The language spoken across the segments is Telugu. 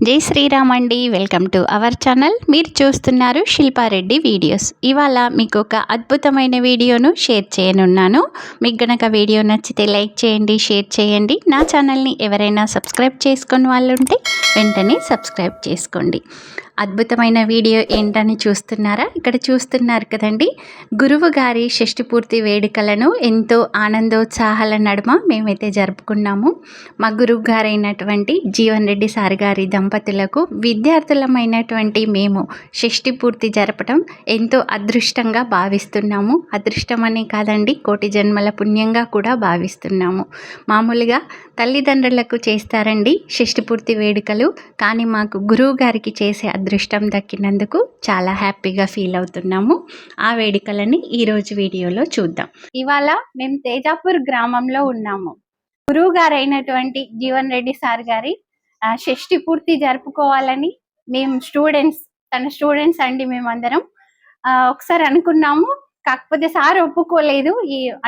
జై శ్రీరామ్ అండి. Welcome to our channel. మీరు చూస్తున్నారు శిల్పారెడ్డి వీడియోస్. ఇవాళ మీకు ఒక అద్భుతమైన వీడియోను షేర్ చేయనున్నాను. మీకు గనక వీడియో నచ్చితే లైక్ చేయండి, షేర్ చేయండి. నా ఛానల్ని ఎవరైనా సబ్స్క్రైబ్ చేసుకుని వాళ్ళు ఉంటే వెంటనే సబ్స్క్రైబ్ చేసుకోండి. అద్భుతమైన వీడియో ఏంటని చూస్తున్నారా? ఇక్కడ చూస్తున్నారు కదండి, గురువు గారి షష్ఠి పూర్తి వేడుకలను ఎంతో ఆనందోత్సాహాల నడుమ మేమైతే జరుపుకున్నాము. మా గురువు గారైనటువంటి జీవన్ రెడ్డి సార్ గారి దంపతులకు విద్యార్థులమైనటువంటి మేము షష్ఠి పూర్తి జరపడం ఎంతో అదృష్టంగా భావిస్తున్నాము. అదృష్టమనే కాదండి, కోటి జన్మల పుణ్యంగా కూడా భావిస్తున్నాము. మామూలుగా తల్లిదండ్రులకు చేస్తారండి షష్ఠి పూర్తి వేడుకలు, కానీ మాకు గురువు గారికి చేసే అదృష్టం దక్కినందుకు చాలా హ్యాపీగా ఫీల్ అవుతున్నాము. ఆ వేడుకలని ఈరోజు వీడియోలో చూద్దాం. ఇవాళ మేము తేజాపూర్ గ్రామంలో ఉన్నాము. గురువు గారు అయినటువంటి జీవన్ రెడ్డి సార్ గారి షష్ఠి పూర్తి జరుపుకోవాలని మేము తన స్టూడెంట్స్ అండి మేమందరం ఒకసారి అనుకున్నాము. కాకపోతే సార్ ఒప్పుకోలేదు.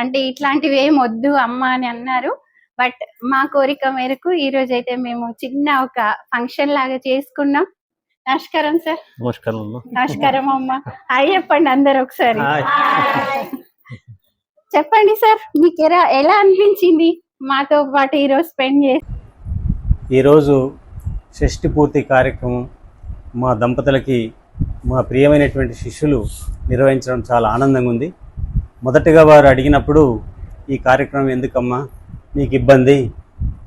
అంటే ఇట్లాంటివి ఏం వద్దు అమ్మ అని అన్నారు. బట్ మా కోరిక మేరకు ఈ రోజు అయితే మేము చిన్న ఒక ఫంక్షన్ లాగా చేసుకున్నాం. నమస్కారం సార్. నమస్కారం అమ్మ. హాయ్ చెప్పండి అందరు ఒకసారి. చెప్పండి సార్, మీకు ఎలా అనిపించింది మాతో పాటు ఈరోజు స్పెండ్ చేసి? ఈరోజు షష్ఠి పూర్తి కార్యక్రమం మా దంపతులకి మా ప్రియమైనటువంటి శిష్యులు నిర్వహించడం చాలా ఆనందంగా ఉంది. మొదటగా వారు అడిగినప్పుడు ఈ కార్యక్రమం ఎందుకమ్మా, మీకు ఇబ్బంది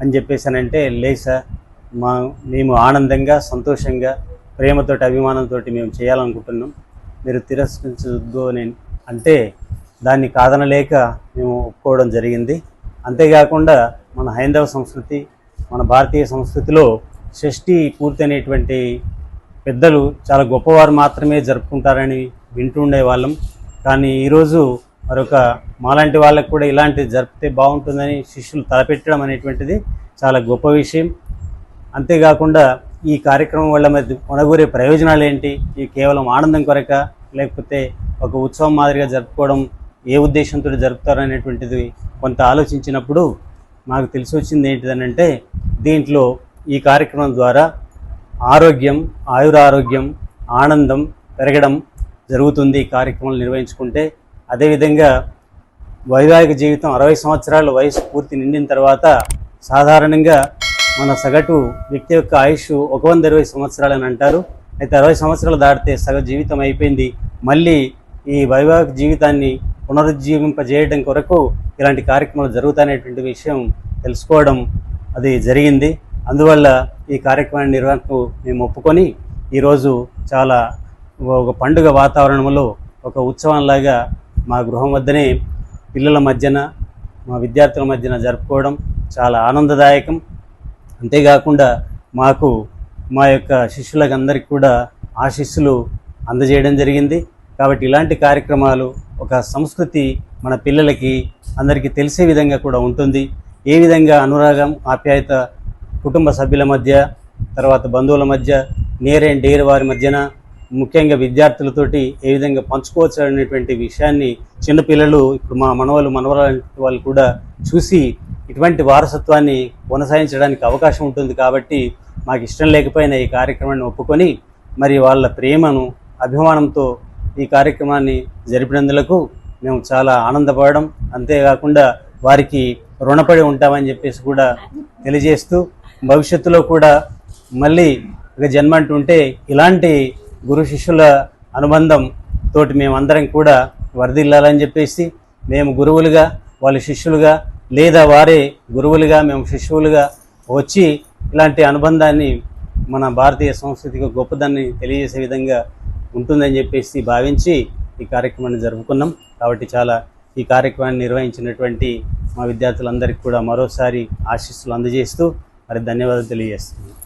అని చెప్పేసానంటే, లేదు సార్, మేము ఆనందంగా సంతోషంగా ప్రేమతోటి అభిమానంతో మేము చేయాలనుకుంటున్నాం, మీరు తిరస్కరించొద్దు అని అంటే దాన్ని కాదనలేక మేము ఒప్పుకోవడం జరిగింది. అంతేకాకుండా మన హైందవ సంస్కృతి, మన భారతీయ సంస్కృతిలో షష్ఠి పూర్తి అనేటువంటి పెద్దలు చాలా గొప్పవారు మాత్రమే జరుపుకుంటారని వింటుండే వాళ్ళం. కానీ ఈరోజు మరొక మాలాంటి వాళ్ళకు కూడా ఇలాంటివి జరిపితే బాగుంటుందని శిష్యులు తలపెట్టడం అనేటువంటిది చాలా గొప్ప విషయం. అంతేకాకుండా ఈ కార్యక్రమం వల్ల మనగూరే ప్రయోజనాలు ఏంటి, ఈ కేవలం ఆనందం కొరక లేకపోతే ఒక ఉత్సవం మాదిరిగా జరుపుకోవడం ఏ ఉద్దేశంతో జరుపుతారు అనేటువంటిది కొంత ఆలోచించినప్పుడు మాకు తెలిసి వచ్చింది ఏంటిదనంటే, దీంట్లో ఈ కార్యక్రమం ద్వారా ఆరోగ్యం, ఆయురారోగ్యం, ఆనందం పెరగడం జరుగుతుంది ఈ కార్యక్రమాలు నిర్వహించుకుంటే. అదేవిధంగా వైవాహిక జీవితం 60 సంవత్సరాల వయసు పూర్తి నిండిన తర్వాత సాధారణంగా మన సగటు వ్యక్తి యొక్క ఆయుష్ 120 సంవత్సరాలు అని అంటారు. అయితే 60 సంవత్సరాలు దాటితే సగ జీవితం అయిపోయింది. మళ్ళీ ఈ వైవాహిక జీవితాన్ని పునరుజ్జీవింపజేయడం కొరకు ఇలాంటి కార్యక్రమాలు జరుగుతాయనేటువంటి విషయం తెలుసుకోవడం అది జరిగింది. అందువల్ల ఈ కార్యక్రమాన్ని నిర్వహణకు మేము ఒప్పుకొని ఈరోజు చాలా ఒక పండుగ వాతావరణంలో ఒక ఉత్సవంలాగా మా గృహం వద్దనే పిల్లల మధ్యన, మా విద్యార్థుల మధ్యన జరుపుకోవడం చాలా ఆనందదాయకం. అంతేకాకుండా మాకు మా యొక్క శిష్యులకు అందరికీ కూడా ఆశీస్సులు అందజేయడం జరిగింది. కాబట్టి ఇలాంటి కార్యక్రమాలు ఒక సంస్కృతి మన పిల్లలకి అందరికీ తెలిసే విధంగా కూడా ఉంటుంది. ఏ విధంగా అనురాగం, ఆప్యాయత కుటుంబ సభ్యుల మధ్య, తర్వాత బంధువుల మధ్య, నియర్ అండ్ డియర్ వారి మధ్యన, ముఖ్యంగా విద్యార్థులతోటి ఏ విధంగా పంచుకోవచ్చు అనేటువంటి విషయాన్ని చిన్నపిల్లలు, ఇప్పుడు మా మనవరాలు వాళ్ళు కూడా చూసి ఇటువంటి వారసత్వాన్ని కొనసాగించడానికి అవకాశం ఉంటుంది. కాబట్టి మాకు ఇష్టం లేకపోయినా ఈ కార్యక్రమాన్ని ఒప్పుకొని మరి వాళ్ళ ప్రేమను, అభిమానంతో ఈ కార్యక్రమాన్ని జరిపినందులకు మేము చాలా ఆనందపడడం, అంతేకాకుండా వారికి రుణపడి ఉంటామని చెప్పేసి కూడా తెలియజేస్తూ, భవిష్యత్తులో కూడా మళ్ళీ ఒక జన్మ అంటుంటే ఇలాంటి గురు శిష్యుల అనుబంధం తోటి మేమందరం కూడా వరదిల్లాలని చెప్పేసి, మేము గురువులుగా వాళ్ళు శిష్యులుగా, లేదా వారే గురువులుగా మేము శిష్యులుగా వచ్చి ఇలాంటి అనుబంధాన్ని మన భారతీయ సంస్కృతికి గొప్పదాన్ని తెలియజేసే విధంగా ఉంటుందని చెప్పేసి భావించి ఈ కార్యక్రమాన్ని జరుపుకున్నాం. కాబట్టి ఈ కార్యక్రమాన్ని నిర్వహించినటువంటి మా విద్యార్థులందరికీ కూడా మరోసారి ఆశీస్సులు అందజేస్తూ మరి ధన్యవాదాలు తెలియజేస్తున్నాం.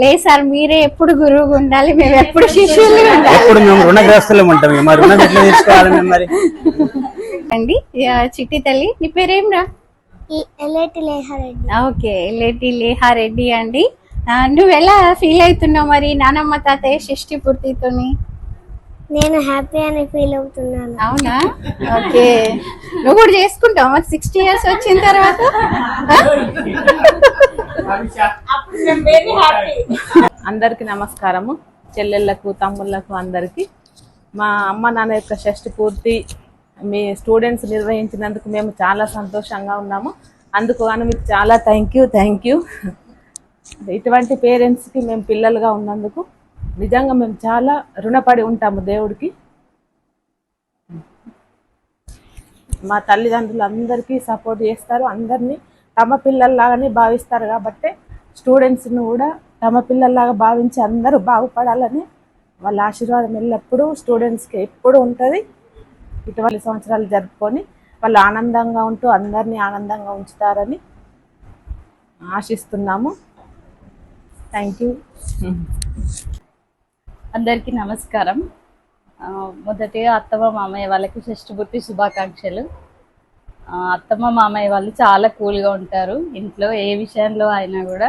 లేదు సార్, మీరే ఎప్పుడు గురువుగా ఉండాలి, మేము ఎప్పుడు శిష్యులు ఉండాలి. ఎప్పుడు మేము రుణగ్రస్తులు ఉంటాం. మరి రుణం ఎట్లా తీసుకోవాలి మేము మరి అండి. చిట్టి తల్లి, నీ పేరేం రా? ఓకే, ఎల్లేటి లేహారెడ్డి అండి. నువ్వు ఎలా ఫీల్ అవుతున్నావు మరి నానమ్మ తాతయ్య షష్ఠి పూర్తితోని? నేను హ్యాపీ అని ఫీల్ అవుతున్నాను. అవునా? ఓకే, నువ్వు కూడా చేసుకుంటావు మరి 60 years వచ్చిన తర్వాత? అందరికి నమస్కారము, చెల్లెళ్ళకు తమ్ముళ్ళకు అందరికీ. మా అమ్మ నాన్న యొక్క షష్ఠి పూర్తి మీ స్టూడెంట్స్ నిర్వహించినందుకు మేము చాలా సంతోషంగా ఉన్నాము. అందుకు గాను మీకు చాలా థ్యాంక్ యూ. ఇటువంటి పేరెంట్స్కి మేము పిల్లలుగా ఉన్నందుకు నిజంగా మేము చాలా రుణపడి ఉంటాము దేవుడికి. మా తల్లిదండ్రులు అందరికీ సపోర్ట్ చేస్తారు, అందరినీ తమ పిల్లల్లాగానే భావిస్తారు. కాబట్టి స్టూడెంట్స్ని కూడా తమ పిల్లల్లాగా భావించి అందరూ బాగుపడాలని వాళ్ళ ఆశీర్వాదం ఎల్లప్పుడూ స్టూడెంట్స్కి ఎప్పుడు ఉంటుంది. ఇటువంటి సంవత్సరాలు జరుపుకొని వాళ్ళు ఆనందంగా ఉంటూ అందరినీ ఆనందంగా ఉంచుతారని ఆశిస్తున్నాము. Thank you. అందరికీ నమస్కారం. మొదటిగా అత్తమ్మ మామయ్య వాళ్ళకి షష్ఠి పూర్తి శుభాకాంక్షలు. అత్తమ్మ మామయ్య వాళ్ళు చాలా కూల్గా ఉంటారు. ఇంట్లో ఏ విషయంలో అయినా కూడా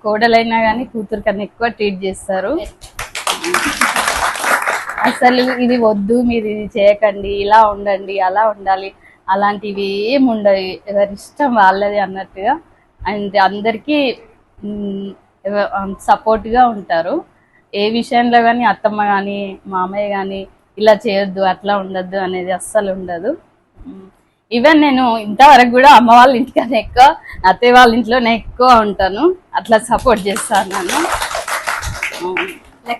కోడలైనా కానీ కూతురు కన్నా ఎక్కువ ట్రీట్ చేస్తారు. అసలు ఇది వద్దు, మీరు ఇది చేయకండి, ఇలా ఉండండి, అలా ఉండాలి, అలాంటివి ఏమి ఉండవు, ఎవరి ఇష్టం వాళ్ళది అన్నట్టుగా. అండ్ అందరికీ సపోర్ట్గా ఉంటారు. ఏ విషయంలో కానీ అత్తమ్మ కానీ మామయ్య కానీ ఇలా చేయొద్దు, అట్లా ఉండొద్దు అనేది అస్సలు ఉండదు. ఈవెన్ నేను ఇంతవరకు కూడా అమ్మ వాళ్ళ ఇంటికన్నా ఎక్కువ అత్తయ్య వాళ్ళ ఇంట్లోనే ఎక్కువ ఉంటాను. అట్లా సపోర్ట్ చేస్తాను నన్ను.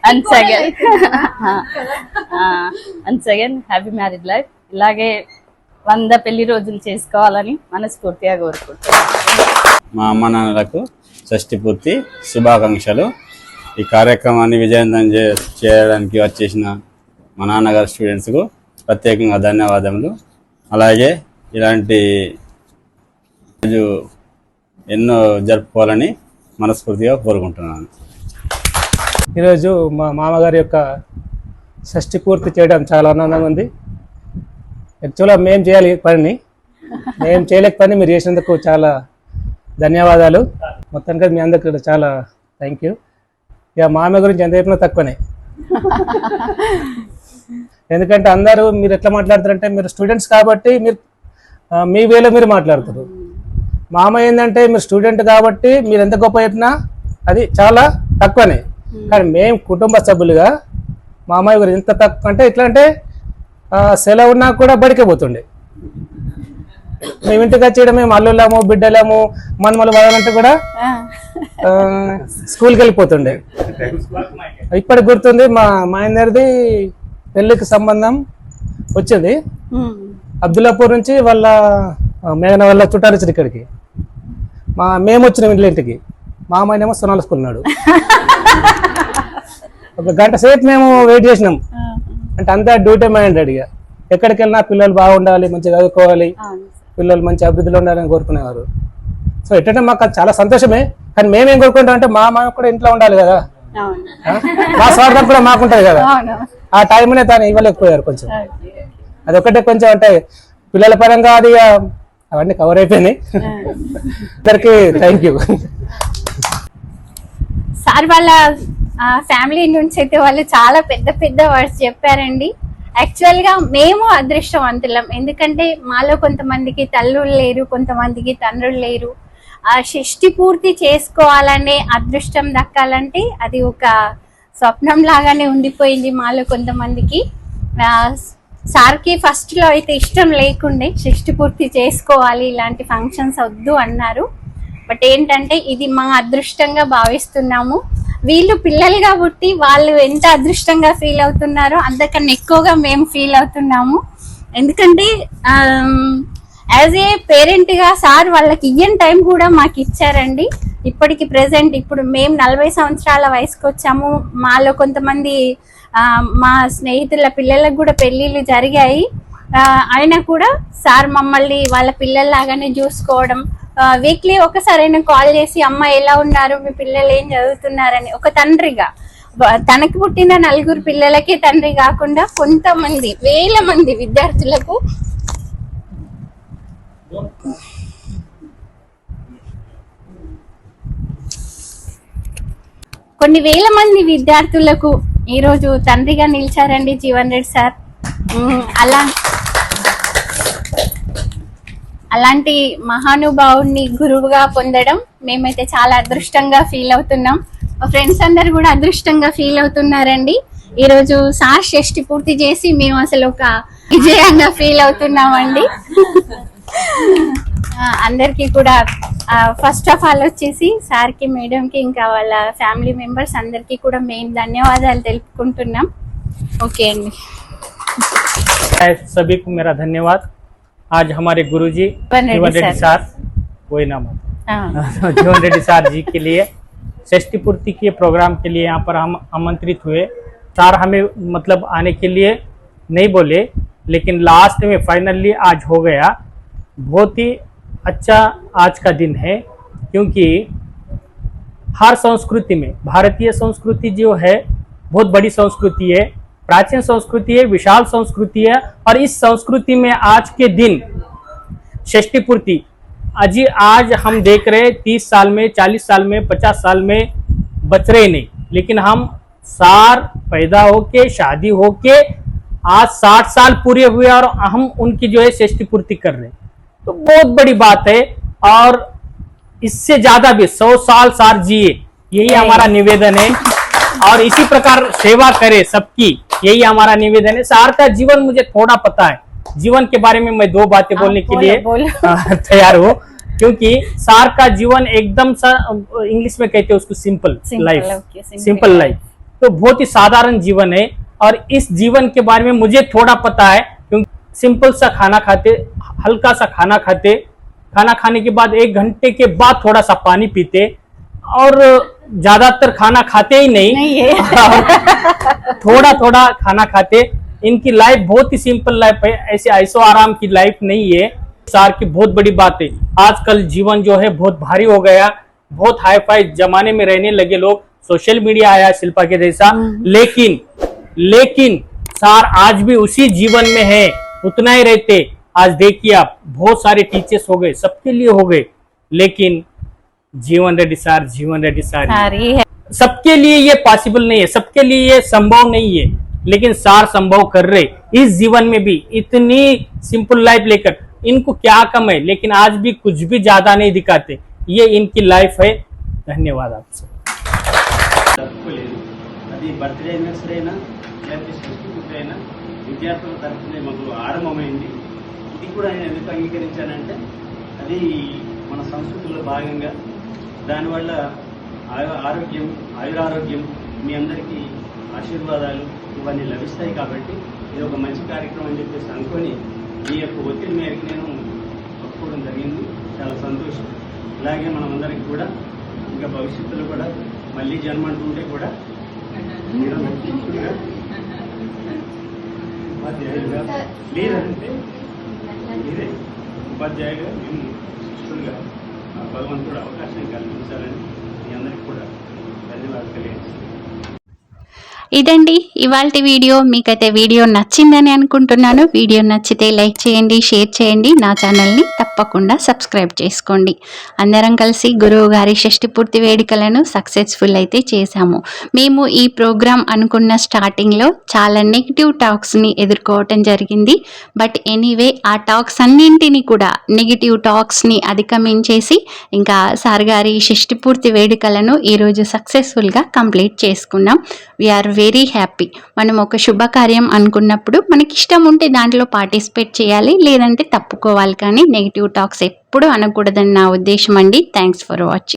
Once again happy married life. ఇలాగే 100 పెళ్లి రోజులు చేసుకోవాలని మనస్ఫూర్తిగా కోరుకుంటున్నాను. మా అమ్మ నాన్నలకు షష్ఠి పూర్తి శుభాకాంక్షలు. ఈ కార్యక్రమాన్ని విజయవంతం చేయడానికి వచ్చేసిన మా నాన్నగారు స్టూడెంట్స్కు ప్రత్యేకంగా ధన్యవాదములు. అలాగే ఇలాంటి రోజు ఎన్నో జరుపుకోవాలని మనస్ఫూర్తిగా కోరుకుంటున్నాను. ఈరోజు మా మామగారి యొక్క షష్ఠి పూర్తి చేయడం చాలా ఆనందంగా ఉంది. యాక్చువల్గా మేము చేయాలి పనిని, మేము చేయలేకపోయినా మీరు చేసినందుకు చాలా ధన్యవాదాలు. మొత్తానికి మీ అందరికీ చాలా థ్యాంక్ యూ. ఇక మామయ్య గురించి ఎంత చెప్పినా తక్కువనే, ఎందుకంటే అందరూ మీరు ఎట్లా మాట్లాడతారంటే మీరు స్టూడెంట్స్ కాబట్టి మీరు మీ వేలో మీరు మాట్లాడతారు. మామయ్య ఏంటంటే మీరు స్టూడెంట్ కాబట్టి మీరు ఎంత గొప్ప చెప్పినా అది చాలా తక్కువనే. కానీ మేము కుటుంబ సభ్యులుగా మామయ్య గురించి ఎంత తక్కువ అంటే ఎట్లా అంటే సెలవు ఉన్నా కూడా బడికే పోతుండే. మేము ఇంటికి వచ్చేయడం మేము అల్లుళ్ళము బిడ్డలేము మనమలు వదలంటే కూడా స్కూల్కి వెళ్ళిపోతుండే. ఇప్పటికి గుర్తుంది మా అందరిది పెళ్ళికి సంబంధం వచ్చింది. అబ్దుల్లాపూర్ నుంచి వాళ్ళ మేఘన వాళ్ళ చుట్టాలు వచ్చారు ఇక్కడికి. మేము వచ్చినాం ఇంటికి. మా అమ్మాయినేమో సొనాల స్కూల్ ఉన్నాడు. 1 గంట సేపు మేము వెయిట్ చేసినాం. అంటే అంతా డ్యూటీ మైండెడ్. ఇక ఎక్కడికి వెళ్ళినా పిల్లలు బాగుండాలి, మంచిగా చదువుకోవాలి, పిల్లలు మంచి అభివృద్ధిలో ఉండాలని కోరుకునేవారు. సో ఎట్లంటే మాకు అది చాలా సంతోషమే. కానీ మేమేం కోరుకుంటాం అంటే మా మామ కూడా ఇంట్లో ఉండాలి కదా, మా స్వార్థం కూడా మాకుంటది కదా. ఆ టైంనే తాను ఇవ్వలేకపోయారు. కొంచెం అదొకటే కొంచెం అంటే పిల్లల పరంగా అది అవన్నీ కవర్ అయిపోయినాయి. అందరికి థ్యాంక్ యూ. సార్ వాళ్ళ ఫ్యామిలీ నుంచి అయితే వాళ్ళు చాలా పెద్ద పెద్ద వర్డ్స్ చెప్పారండి. యాక్చువల్గా మేము అదృష్టవంతులం, ఎందుకంటే మాలో కొంతమందికి తల్లులు లేరు, కొంతమందికి తండ్రులు లేరు. ఆ షష్ఠి పూర్తి చేసుకోవాలనే అదృష్టం దక్కాలంటే అది ఒక స్వప్నం లాగానే ఉండిపోయింది మాలో కొంతమందికి. సార్కి ఫస్ట్లో అయితే ఇష్టం లేకుండే షష్ఠి పూర్తి చేసుకోవాలి, ఇలాంటి ఫంక్షన్స్ వద్దు అన్నారు. బట్ ఏంటంటే ఇది మా అదృష్టంగా భావిస్తున్నాము. వీళ్ళు పిల్లలుగా పుట్టి వాళ్ళు ఎంత అదృష్టంగా ఫీల్ అవుతున్నారో అంతకన్నా ఎక్కువగా మేము ఫీల్ అవుతున్నాము. ఎందుకంటే యాజ్ ఏ పేరెంట్గా సార్ వాళ్ళకి ఇయ్యని టైం కూడా మాకు ఇచ్చారండి. ఇప్పటికి ప్రెసెంట్ ఇప్పుడు మేము 40 సంవత్సరాల వయసుకు వచ్చాము. మాలో కొంతమంది మా స్నేహితుల పిల్లలకు కూడా పెళ్ళిళ్ళు జరిగాయి. అయినా కూడా సార్ మమ్మల్ని వాళ్ళ పిల్లల్లాగానే చూసుకోవడం, వీక్లీ ఒకసారైనా కాల్ చేసి అమ్మ ఎలా ఉన్నారు, మీ పిల్లలు ఏం చదువుతున్నారని ఒక తండ్రిగా, తనకి పుట్టిన 4 పిల్లలకే తండ్రి కాకుండా కొంతమంది 1000 మంది విద్యార్థులకు కొన్ని 1000 మంది విద్యార్థులకు ఈరోజు తండ్రిగా నిలిచారండి జీవన్ రెడ్డి సార్. అలా అలాంటి మహానుభావుడిని గురువుగా పొందడం మేమైతే చాలా అదృష్టంగా ఫీల్ అవుతున్నాం. మా ఫ్రెండ్స్ అందరు కూడా అదృష్టంగా ఫీల్ అవుతున్నారండి. ఈరోజు సార్ షష్ఠి పూర్తి చేసి మేము అసలు ఒక విజయంగా ఫీల్ అవుతున్నామండి. అందరికీ కూడా ఫస్ట్ ఆఫ్ ఆల్ వచ్చేసి సార్కి, మేడంకి, ఇంకా వాళ్ళ ఫ్యామిలీ మెంబర్స్ అందరికీ కూడా మేము ధన్యవాదాలు తెలుపుకుంటున్నాం. ఓకే అండి. सभी को मेरा धन्यवाद. आज हमारे गुरुजी जीवन रेड्डी सार, वही नाम है, जीवन रेड्डी सार जी के लिए षष्ठी पूर्ति के प्रोग्राम के लिए यहाँ पर हम आमंत्रित हुए. सार हमें मतलब आने के लिए नहीं बोले, लेकिन लास्ट में फाइनली आज हो गया. बहुत ही अच्छा आज का दिन है, क्योंकि हर संस्कृति में भारतीय संस्कृति जो है बहुत बड़ी संस्कृति है, प्राचीन संस्कृति है, विशाल संस्कृति है. और इस संस्कृति में आज के दिन षष्ठी पूर्ति अजी आज हम देख रहे 30 साल में, 40 साल में, 50 साल में बच रहे नहीं, लेकिन हम सार पैदा होके, शादी होके आज 60 साल पूरे हुए और हम उनकी जो है षष्ठी पूर्ति कर रहे हैं. तो बहुत बड़ी बात है. और इससे ज्यादा भी 100 साल सार जिए, यही हमारा निवेदन है. और इसी प्रकार सेवा करे सबकी, यही हमारा निवेदन है. सार का जीवन मुझे थोड़ा पता है. जीवन के बारे में मैं 2 बातें बोलने के लिए तैयार हूँ, क्योंकि सार का जीवन एकदम सा, इंग्लिश में कहते हैं उसको सिंपल लाइफ, सिंपल लाइफ. तो बहुत ही साधारण जीवन है. और इस जीवन के बारे में मुझे थोड़ा पता है, क्योंकि सिंपल सा खाना खाते, हल्का सा खाना खाते, खाना खाने के बाद 1 घंटे के बाद थोड़ा सा पानी पीते, और ज्यादातर खाना खाते ही नहीं थोड़ा थोड़ा खाना खाते. इनकी लाइफ बहुत ही सिंपल लाइफ है, ऐसे ऐसो आराम की लाइफ नहीं है. सार की बहुत बड़ी बात है. आजकल जीवन जो है बहुत भारी हो गया, बहुत हाई फाई जमाने में रहने लगे लोग. सोशल मीडिया आया शिल्पा के जैसा, लेकिन सार आज भी उसी जीवन में है, उतना ही रहते. आज देखिए आप, बहुत सारे टीचर्स हो गए, सबके लिए हो गए, लेकिन जीवन रेड्डी सार ही है. सबके लिए ये पॉसिबल नहीं है, सबके लिए ये संभव नहीं है, लेकिन सार संभव कर रहे. इस जीवन में भी इतनी सिंपल लाइफ लेकर इनको क्या कम है, लेकिन आज भी कुछ भी ज्यादा नहीं दिखाते. ये इनकी लाइफ है. धन्यवाद आपसे. అది బర్త్డే యానివర్సరీ అయినా లేకపోతే షష్ఠి పూర్తి అయినా విద్యార్థుల తరఫున మాకు ఆరంభమైంది. ఇది కూడా నేను ఎందుకు అంగీకరించానంటే, అది మన సంస్కృతిలో భాగంగా, దానివల్ల ఆయురారోగ్యం, మీ అందరికీ ఆశీర్వాదాలు ఇవన్నీ లభిస్తాయి. కాబట్టి ఇది ఒక మంచి కార్యక్రమం అని చెప్పేసి అనుకొని మీ యొక్క ఒత్తిడి మేరకు నేను ఒప్పుకోవడం జరిగింది. చాలా సంతోషం. ఇలాగే మనం అందరికి కూడా ఇంకా భవిష్యత్తులో కూడా మళ్ళీ జన్మ అంటుంటే కూడా ఉపాధ్యాయులుగా, లేదంటే మీరే ఉపాధ్యాయులుగా, మేము శిష్యులుగా భగవంతుడు అవకాశం కల్పించాలని మీ అందరికీ కూడా ధన్యవాదాలు తెలియజేస్తాను. ఇదండి ఇవాల్టి వీడియో. మీకైతే వీడియో నచ్చిందని అనుకుంటున్నాను. వీడియో నచ్చితే లైక్ చేయండి, షేర్ చేయండి, నా ఛానల్ని తప్పకుండా సబ్స్క్రైబ్ చేసుకోండి. అందరం కలిసి గురువు గారి షష్ఠి పూర్తి వేడుకలను సక్సెస్ఫుల్ అయితే చేశాము. మేము ఈ ప్రోగ్రాం అనుకున్న స్టార్టింగ్లో చాలా నెగిటివ్ టాక్స్ని ఎదుర్కోవటం జరిగింది. బట్ ఎనీవే ఆ టాక్స్ అన్నింటినీ కూడా, నెగిటివ్ టాక్స్ని అధిగమించేసి ఇంకా సార్ గారి షష్ఠి పూర్తి వేడుకలను ఈరోజు సక్సెస్ఫుల్గా కంప్లీట్ చేసుకున్నాం. We're very happy. మనం ఒక శుభకార్యం అనుకున్నప్పుడు మనకి ఇష్టం ఉంటే దాంట్లో పార్టిసిపేట్ చేయాలి, లేదంటే తప్పుకోవాలి. కానీ నెగిటివ్ టాక్స్ ఎప్పుడు అనకూడదని నా ఉద్దేశం అండి. Thanks for watching.